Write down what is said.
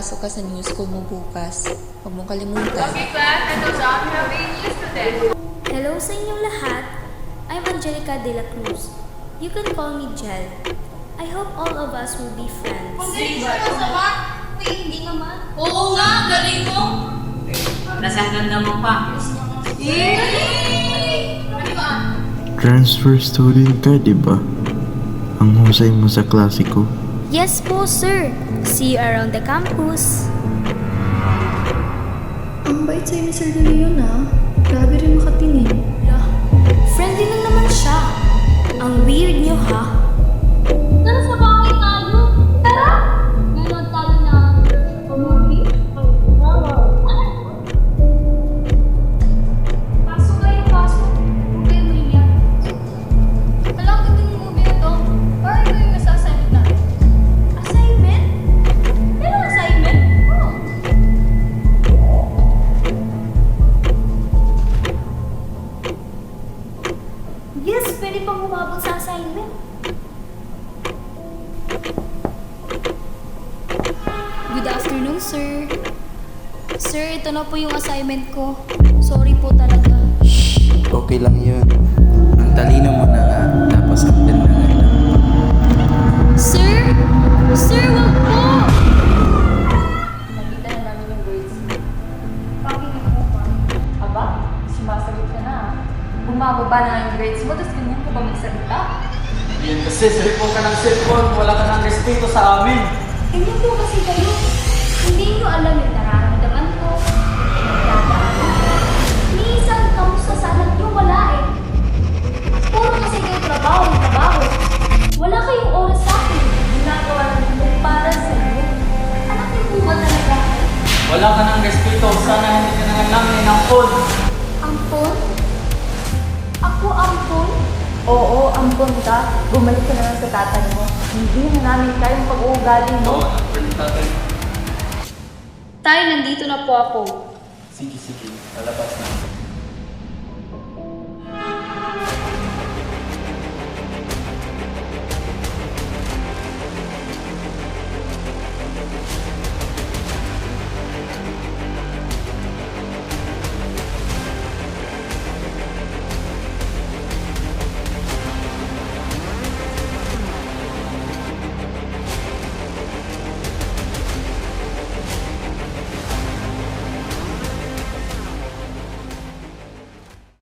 papasok ka sa new school mo bukas. Huwag mong kalimutan. Okay, class. I know John, you have a new student. Hello sa inyong lahat. I'm Angelica de la Cruz. You can call me Jel. I hope all of us will be friends. Congratulations naman. Uy, hindi naman. Oo nga, galing mo. Nasaan ganda mo pa? Transfer student ka, di ba? Ang husay mo sa klase ko. Yes po, sir. See you around the campus. Ang bait sa'yo ni Sir De Leon ah. Grabe rin makatingin. Friendly lang naman siya. Ang weird niyo, ha? Tara sa bahay tayo. Tara! Nanood tayo na movie? Pasok kayo, pasok. Huwag kayo mahiya. Alam ko din yung movie na to. Parang ito yung nasa-assignment natin. Assignment? Meron assignment? Oo. Yes, pwede pang humabol sa assignment. Good afternoon, sir. Sir, ito na po yung assignment ko. Sorry po talaga. Okay lang yun. Ang talino mo na nga, tapos ang ganda nga lang. Sir! Sir, wag po! Nakita na namin yung grades mo. Pakinig mo pa. Aba, sumasagot ka na. Bumababa na ang grades mo, tapos ganyan ka ba magsalita? Yan kasi, cellphone ka ng cellphone, wala ka ng respeto sa amin. Ganyan po kasi kayo. Hindi nyo alam yung nararamdaman ko. Nagdadaan. Minsan, kamusta sa anak nyo, wala eh. Puro kasi kayo trabaho. Wala kayong oras sa akin. Ginagawa lang nyo para sa inyo. Anak niyo po ba talaga? Wala ka ng respeto, sana hindi ka na lang inampon. Ampon? Ako ampon? Oo, ampon ka. Bumalik ka na lang sa tatay mo. Hindi na namin kayang pag-uugali mo. Oo, pwede tatay. Tay, nandito na po ako. Sige, lalabas na.